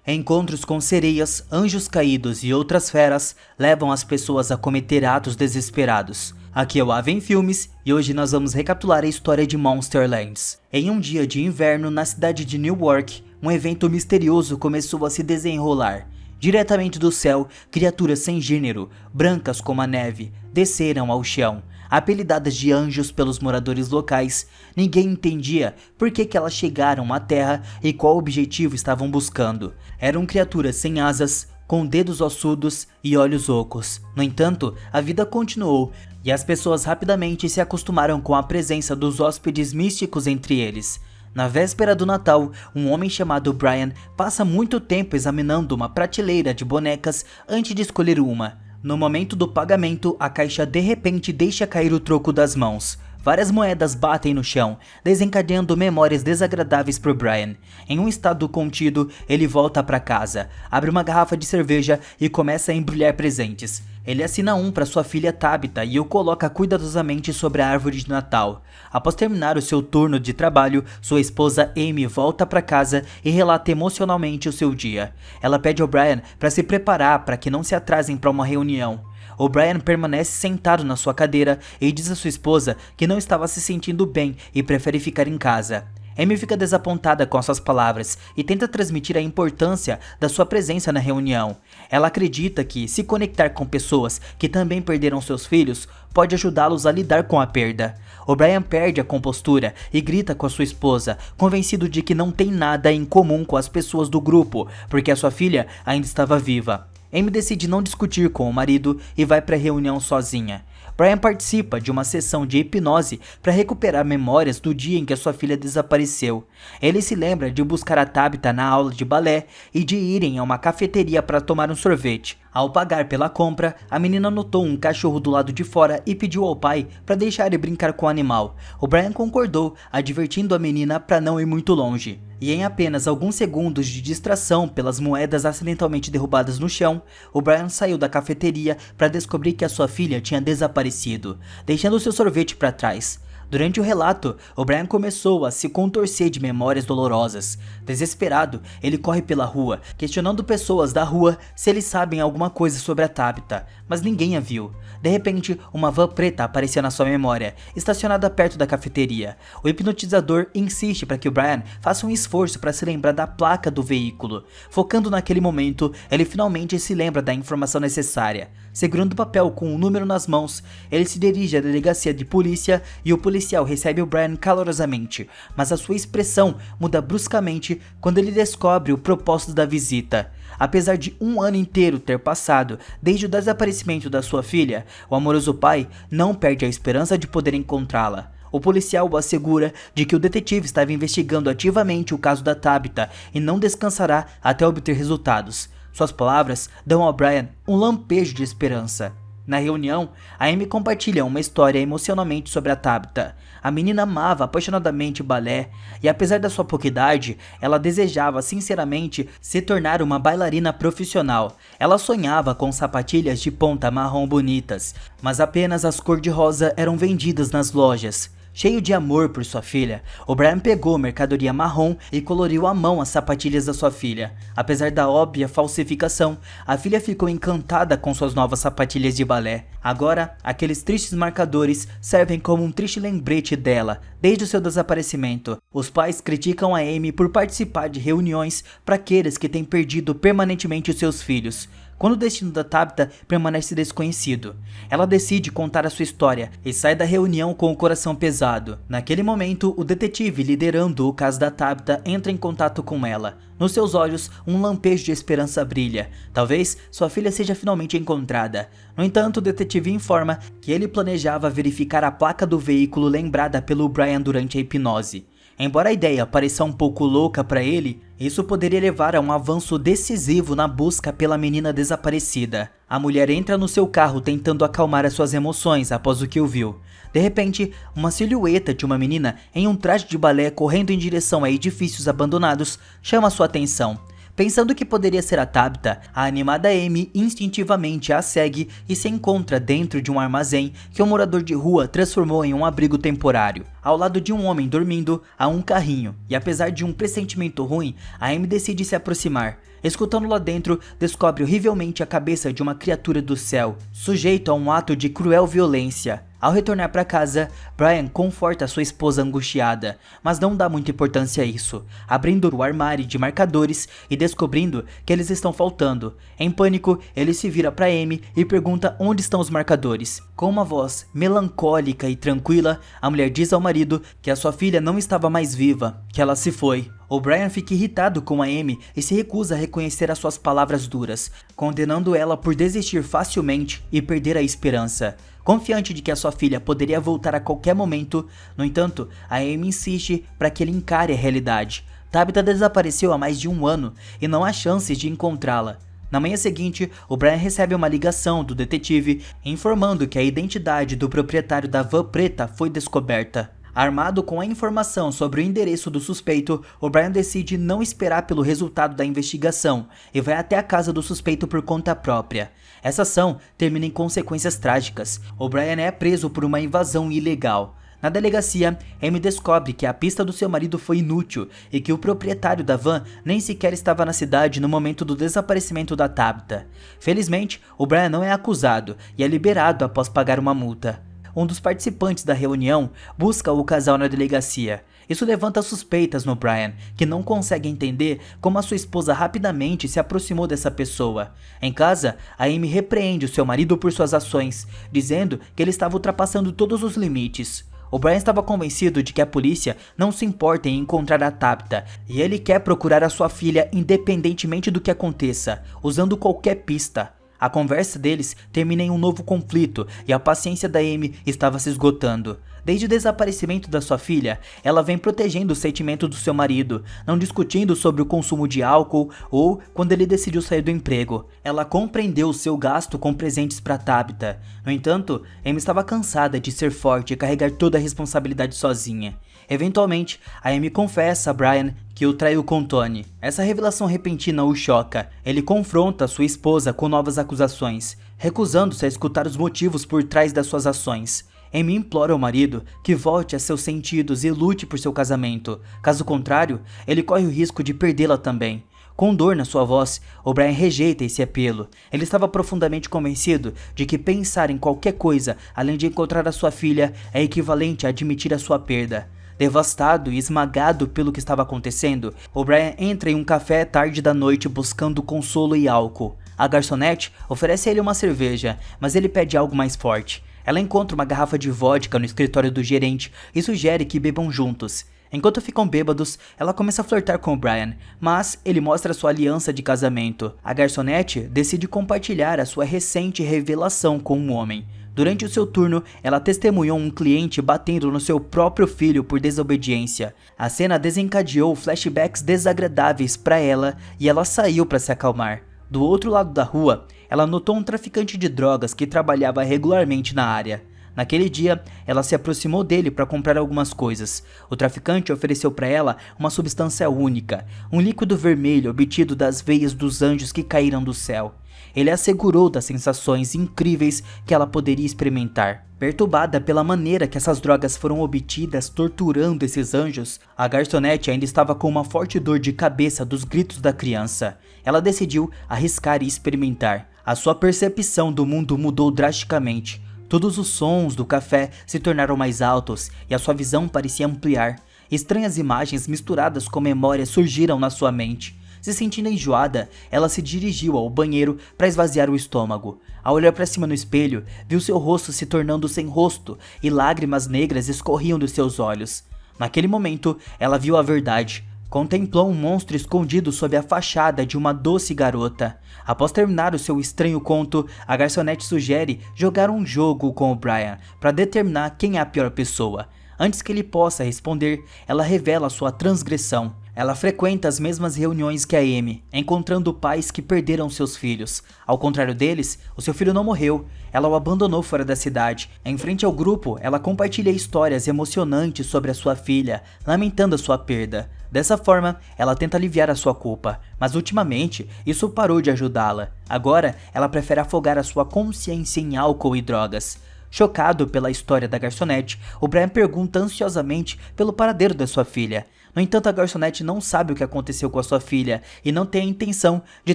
Encontros com sereias, anjos caídos e outras feras levam as pessoas a cometer atos desesperados. Aqui é o Aven Filmes e hoje nós vamos recapitular a história de Monsterlands. Em um dia de inverno na cidade de Newark, um evento misterioso começou a se desenrolar. Diretamente do céu, criaturas sem gênero, brancas como a neve, desceram ao chão. Apelidadas de anjos pelos moradores locais, ninguém entendia por que elas chegaram à Terra e qual objetivo estavam buscando. Eram criaturas sem asas, com dedos ossudos e olhos ocos. No entanto, a vida continuou e as pessoas rapidamente se acostumaram com a presença dos hóspedes místicos entre eles. Na véspera do Natal, um homem chamado Brian passa muito tempo examinando uma prateleira de bonecas antes de escolher uma. No momento do pagamento, a caixa de repente deixa cair o troco das mãos. Várias moedas batem no chão, desencadeando memórias desagradáveis para Brian. Em um estado contido, ele volta para casa, abre uma garrafa de cerveja e começa a embrulhar presentes. Ele assina um para sua filha Tabitha e o coloca cuidadosamente sobre a árvore de Natal. Após terminar o seu turno de trabalho, sua esposa Amy volta para casa e relata emocionalmente o seu dia. Ela pede ao Brian para se preparar para que não se atrasem para uma reunião. O Brian permanece sentado na sua cadeira e diz à sua esposa que não estava se sentindo bem e prefere ficar em casa. Amy fica desapontada com suas palavras e tenta transmitir a importância da sua presença na reunião. Ela acredita que se conectar com pessoas que também perderam seus filhos pode ajudá-los a lidar com a perda. O Brian perde a compostura e grita com a sua esposa, convencido de que não tem nada em comum com as pessoas do grupo, porque a sua filha ainda estava viva. Amy decide não discutir com o marido e vai para a reunião sozinha. Brian participa de uma sessão de hipnose para recuperar memórias do dia em que a sua filha desapareceu. Ele se lembra de buscar a Tabitha na aula de balé e de irem a uma cafeteria para tomar um sorvete. Ao pagar pela compra, a menina notou um cachorro do lado de fora e pediu ao pai para deixar ele brincar com o animal. O Brian concordou, advertindo a menina para não ir muito longe. E em apenas alguns segundos de distração pelas moedas acidentalmente derrubadas no chão, o Brian saiu da cafeteria para descobrir que a sua filha tinha desaparecido, deixando seu sorvete para trás. Durante o relato, o Brian começou a se contorcer de memórias dolorosas. Desesperado, ele corre pela rua, questionando pessoas da rua se eles sabem alguma coisa sobre a Tabitha, mas ninguém a viu. De repente, uma van preta aparecia na sua memória, estacionada perto da cafeteria. O hipnotizador insiste para que o Brian faça um esforço para se lembrar da placa do veículo. Focando naquele momento, ele finalmente se lembra da informação necessária. Segurando o papel com o número nas mãos, ele se dirige à delegacia de polícia e o policial recebe o Brian calorosamente, mas a sua expressão muda bruscamente quando ele descobre o propósito da visita. Apesar de um ano inteiro ter passado desde o desaparecimento da sua filha, o amoroso pai não perde a esperança de poder encontrá-la. O policial o assegura de que o detetive estava investigando ativamente o caso da Tabitha e não descansará até obter resultados. Suas palavras dão ao Brian um lampejo de esperança. Na reunião, a Amy compartilha uma história emocionalmente sobre a Tabitha. A menina amava apaixonadamente balé e, apesar da sua pouca idade, ela desejava sinceramente se tornar uma bailarina profissional. Ela sonhava com sapatilhas de ponta marrom bonitas, mas apenas as cor-de-rosa eram vendidas nas lojas. Cheio de amor por sua filha, o Brian pegou mercadoria marrom e coloriu à mão as sapatilhas da sua filha. Apesar da óbvia falsificação, a filha ficou encantada com suas novas sapatilhas de balé. Agora, aqueles tristes marcadores servem como um triste lembrete dela, desde o seu desaparecimento. Os pais criticam a Amy por participar de reuniões para aqueles que têm perdido permanentemente os seus filhos, quando o destino da Tabitha permanece desconhecido. Ela decide contar a sua história e sai da reunião com o coração pesado. Naquele momento, o detetive liderando o caso da Tabitha entra em contato com ela. Nos seus olhos, um lampejo de esperança brilha. Talvez sua filha seja finalmente encontrada. No entanto, o detetive informa que ele planejava verificar a placa do veículo lembrada pelo Brian durante a hipnose. Embora a ideia pareça um pouco louca para ele, isso poderia levar a um avanço decisivo na busca pela menina desaparecida. A mulher entra no seu carro tentando acalmar as suas emoções após o que ouviu. De repente, uma silhueta de uma menina em um traje de balé correndo em direção a edifícios abandonados chama sua atenção. Pensando que poderia ser a Tabitha, a animada Amy instintivamente a segue e se encontra dentro de um armazém que um morador de rua transformou em um abrigo temporário. Ao lado de um homem dormindo, há um carrinho, e apesar de um pressentimento ruim, a Amy decide se aproximar. Escutando lá dentro, descobre horrivelmente a cabeça de uma criatura do céu, sujeito a um ato de cruel violência. Ao retornar para casa, Brian conforta sua esposa angustiada, mas não dá muita importância a isso, abrindo o armário de marcadores e descobrindo que eles estão faltando. Em pânico, ele se vira para Amy e pergunta onde estão os marcadores. Com uma voz melancólica e tranquila, a mulher diz ao marido que a sua filha não estava mais viva, que ela se foi. O Brian fica irritado com a Amy e se recusa a reconhecer as suas palavras duras, condenando ela por desistir facilmente e perder a esperança. Confiante de que a sua filha poderia voltar a qualquer momento, no entanto, a Amy insiste para que ele encare a realidade. Tabitha desapareceu há mais de um ano e não há chances de encontrá-la. Na manhã seguinte, o Brian recebe uma ligação do detetive informando que a identidade do proprietário da van preta foi descoberta. Armado com a informação sobre o endereço do suspeito, o Brian decide não esperar pelo resultado da investigação e vai até a casa do suspeito por conta própria. Essa ação termina em consequências trágicas. O Brian é preso por uma invasão ilegal. Na delegacia, Amy descobre que a pista do seu marido foi inútil e que o proprietário da van nem sequer estava na cidade no momento do desaparecimento da Tabitha. Felizmente, o Brian não é acusado e é liberado após pagar uma multa. Um dos participantes da reunião busca o casal na delegacia. Isso levanta suspeitas no Brian, que não consegue entender como a sua esposa rapidamente se aproximou dessa pessoa. Em casa, a Amy repreende o seu marido por suas ações, dizendo que ele estava ultrapassando todos os limites. O Brian estava convencido de que a polícia não se importa em encontrar a Tabitha, e ele quer procurar a sua filha independentemente do que aconteça, usando qualquer pista. A conversa deles termina em um novo conflito e a paciência da Amy estava se esgotando. Desde o desaparecimento da sua filha, ela vem protegendo os sentimentos do seu marido, não discutindo sobre o consumo de álcool ou quando ele decidiu sair do emprego. Ela compreendeu o seu gasto com presentes para Tabitha. No entanto, Amy estava cansada de ser forte e carregar toda a responsabilidade sozinha. Eventualmente, a Amy confessa a Brian que o traiu com Tony. Essa revelação repentina o choca. Ele confronta sua esposa com novas acusações, recusando-se a escutar os motivos por trás das suas ações. Amy implora ao marido que volte a seus sentidos e lute por seu casamento. Caso contrário, ele corre o risco de perdê-la também. Com dor na sua voz, o Brian rejeita esse apelo. Ele estava profundamente convencido de que pensar em qualquer coisa além de encontrar a sua filha é equivalente a admitir a sua perda. Devastado e esmagado pelo que estava acontecendo, o Brian entra em um café tarde da noite buscando consolo e álcool. A garçonete oferece a ele uma cerveja, mas ele pede algo mais forte. Ela encontra uma garrafa de vodka no escritório do gerente e sugere que bebam juntos. Enquanto ficam bêbados, ela começa a flertar com o Brian, mas ele mostra sua aliança de casamento. A garçonete decide compartilhar a sua recente revelação com um homem. Durante o seu turno, ela testemunhou um cliente batendo no seu próprio filho por desobediência. A cena desencadeou flashbacks desagradáveis para ela e ela saiu para se acalmar. Do outro lado da rua, ela notou um traficante de drogas que trabalhava regularmente na área. Naquele dia, ela se aproximou dele para comprar algumas coisas. O traficante ofereceu para ela uma substância única, um líquido vermelho obtido das veias dos anjos que caíram do céu. Ele assegurou das sensações incríveis que ela poderia experimentar. Perturbada pela maneira que essas drogas foram obtidas torturando esses anjos, a garçonete ainda estava com uma forte dor de cabeça dos gritos da criança. Ela decidiu arriscar e experimentar. A sua percepção do mundo mudou drasticamente. Todos os sons do café se tornaram mais altos e a sua visão parecia ampliar. Estranhas imagens misturadas com memórias surgiram na sua mente. Se sentindo enjoada, ela se dirigiu ao banheiro para esvaziar o estômago. Ao olhar para cima no espelho, viu seu rosto se tornando sem rosto e lágrimas negras escorriam dos seus olhos. Naquele momento, ela viu a verdade. Contemplou um monstro escondido sob a fachada de uma doce garota. Após terminar o seu estranho conto, a garçonete sugere jogar um jogo com o Brian para determinar quem é a pior pessoa. Antes que ele possa responder, ela revela sua transgressão. Ela frequenta as mesmas reuniões que a Amy, encontrando pais que perderam seus filhos. Ao contrário deles, o seu filho não morreu. Ela o abandonou fora da cidade. Em frente ao grupo, ela compartilha histórias emocionantes sobre a sua filha, lamentando a sua perda. Dessa forma, ela tenta aliviar a sua culpa, mas ultimamente isso parou de ajudá-la. Agora, ela prefere afogar a sua consciência em álcool e drogas. Chocado pela história da garçonete, o Brian pergunta ansiosamente pelo paradeiro da sua filha. No entanto, a garçonete não sabe o que aconteceu com a sua filha e não tem a intenção de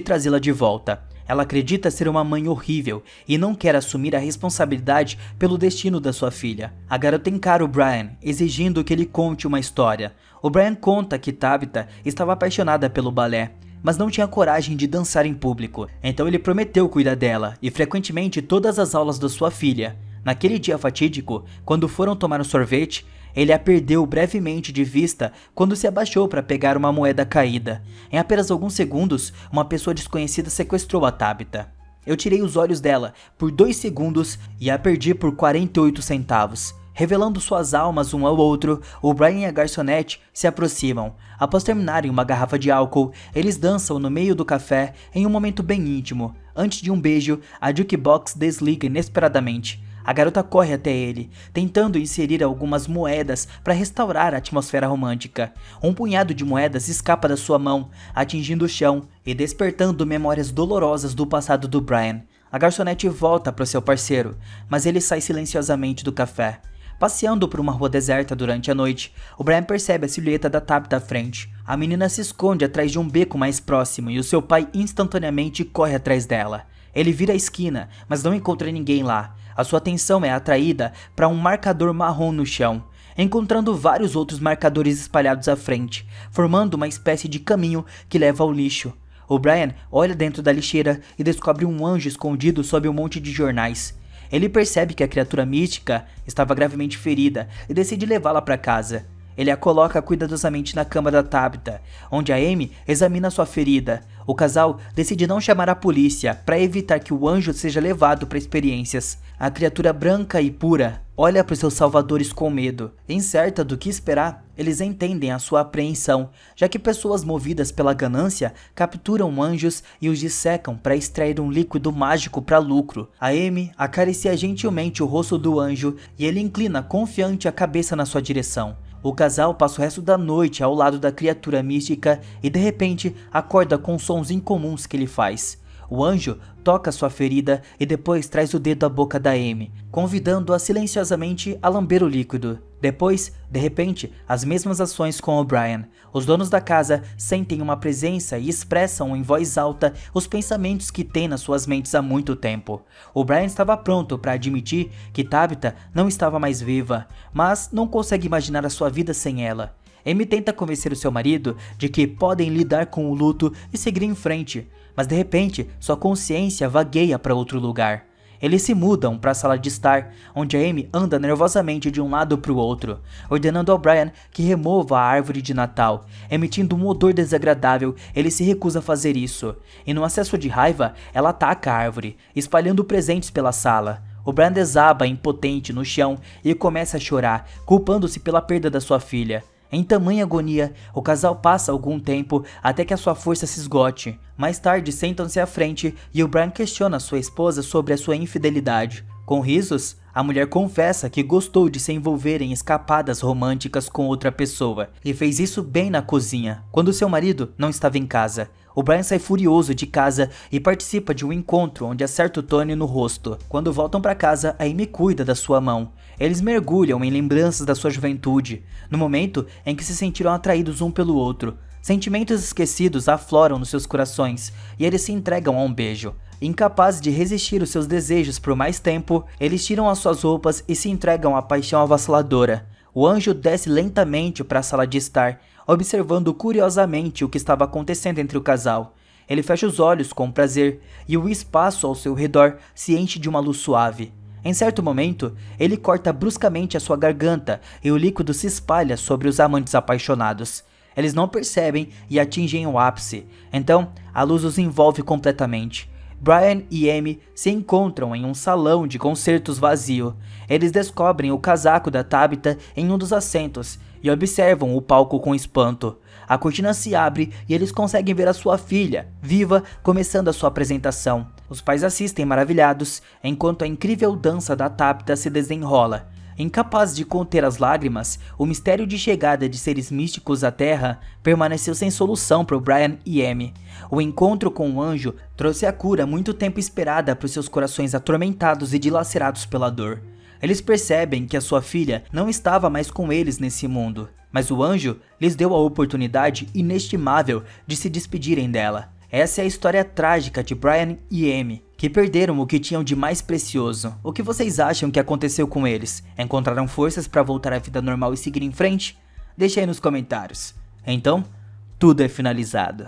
trazê-la de volta. Ela acredita ser uma mãe horrível e não quer assumir a responsabilidade pelo destino da sua filha. A garota encara o Brian, exigindo que ele conte uma história. O Brian conta que Tabitha estava apaixonada pelo balé, mas não tinha coragem de dançar em público. Então ele prometeu cuidar dela e frequentemente todas as aulas da sua filha. Naquele dia fatídico, quando foram tomar um sorvete, ele a perdeu brevemente de vista quando se abaixou para pegar uma moeda caída. Em apenas alguns segundos, uma pessoa desconhecida sequestrou a Tabitha. Eu tirei os olhos dela por 2 segundos e a perdi por 48 centavos. Revelando suas almas um ao outro, o Brian e a garçonete se aproximam. Após terminarem uma garrafa de álcool, eles dançam no meio do café em um momento bem íntimo. Antes de um beijo, a jukebox desliga inesperadamente. A garota corre até ele, tentando inserir algumas moedas para restaurar a atmosfera romântica. Um punhado de moedas escapa da sua mão, atingindo o chão e despertando memórias dolorosas do passado do Brian. A garçonete volta para o seu parceiro, mas ele sai silenciosamente do café. Passeando por uma rua deserta durante a noite, o Brian percebe a silhueta da Tabitha à frente. A menina se esconde atrás de um beco mais próximo e o seu pai instantaneamente corre atrás dela. Ele vira a esquina, mas não encontra ninguém lá. A sua atenção é atraída para um marcador marrom no chão, encontrando vários outros marcadores espalhados à frente, formando uma espécie de caminho que leva ao lixo. O Brian olha dentro da lixeira e descobre um anjo escondido sob um monte de jornais. Ele percebe que a criatura mística estava gravemente ferida e decide levá-la para casa. Ele a coloca cuidadosamente na cama da Tabitha, onde a Amy examina sua ferida. O casal decide não chamar a polícia para evitar que o anjo seja levado para experiências. A criatura branca e pura olha para os seus salvadores com medo. Incerta do que esperar, eles entendem a sua apreensão, já que pessoas movidas pela ganância capturam anjos e os dissecam para extrair um líquido mágico para lucro. A Amy acaricia gentilmente o rosto do anjo e ele inclina confiante a cabeça na sua direção. O casal passa o resto da noite ao lado da criatura mística e de repente acorda com sons incomuns que ele faz. O anjo toca sua ferida e depois traz o dedo à boca da Amy, convidando-a silenciosamente a lamber o líquido. Depois, de repente, as mesmas ações com o Brian. Os donos da casa sentem uma presença e expressam em voz alta os pensamentos que têm nas suas mentes há muito tempo. O Brian estava pronto para admitir que Tabitha não estava mais viva, mas não consegue imaginar a sua vida sem ela. Amy tenta convencer o seu marido de que podem lidar com o luto e seguir em frente, mas de repente sua consciência vagueia para outro lugar. Eles se mudam para a sala de estar, onde a Amy anda nervosamente de um lado para o outro, ordenando ao Brian que remova a árvore de Natal. Emitindo um odor desagradável, ele se recusa a fazer isso, e no acesso de raiva, ela ataca a árvore, espalhando presentes pela sala. O Brian desaba impotente no chão e começa a chorar, culpando-se pela perda da sua filha. Em tamanha agonia, o casal passa algum tempo até que a sua força se esgote. Mais tarde, sentam-se à frente e o Brian questiona sua esposa sobre a sua infidelidade. Com risos, a mulher confessa que gostou de se envolver em escapadas românticas com outra pessoa e fez isso bem na cozinha, quando seu marido não estava em casa. O Brian sai furioso de casa e participa de um encontro onde acerta o Tony no rosto. Quando voltam para casa, a Amy cuida da sua mão. Eles mergulham em lembranças da sua juventude, no momento em que se sentiram atraídos um pelo outro. Sentimentos esquecidos afloram nos seus corações e eles se entregam a um beijo. Incapazes de resistir aos seus desejos por mais tempo, eles tiram as suas roupas e se entregam à paixão avassaladora. O anjo desce lentamente para a sala de estar, observando curiosamente o que estava acontecendo entre o casal. Ele fecha os olhos com prazer e o espaço ao seu redor se enche de uma luz suave. Em certo momento, ele corta bruscamente a sua garganta e o líquido se espalha sobre os amantes apaixonados. Eles não percebem e atingem o ápice, então a luz os envolve completamente. Brian e Amy se encontram em um salão de concertos vazio. Eles descobrem o casaco da Tabitha em um dos assentos e observam o palco com espanto. A cortina se abre e eles conseguem ver a sua filha, viva, começando a sua apresentação. Os pais assistem maravilhados, enquanto a incrível dança da Tabitha se desenrola. Incapaz de conter as lágrimas, o mistério de chegada de seres místicos à Terra permaneceu sem solução para Brian e Amy. O encontro com o anjo trouxe a cura muito tempo esperada para os seus corações atormentados e dilacerados pela dor. Eles percebem que a sua filha não estava mais com eles nesse mundo. mas o anjo lhes deu a oportunidade inestimável de se despedirem dela. Essa é a história trágica de Brian e Amy, que perderam o que tinham de mais precioso. O que vocês acham que aconteceu com eles? Encontraram forças para voltar à vida normal e seguir em frente? Deixe aí nos comentários. Então, tudo é finalizado.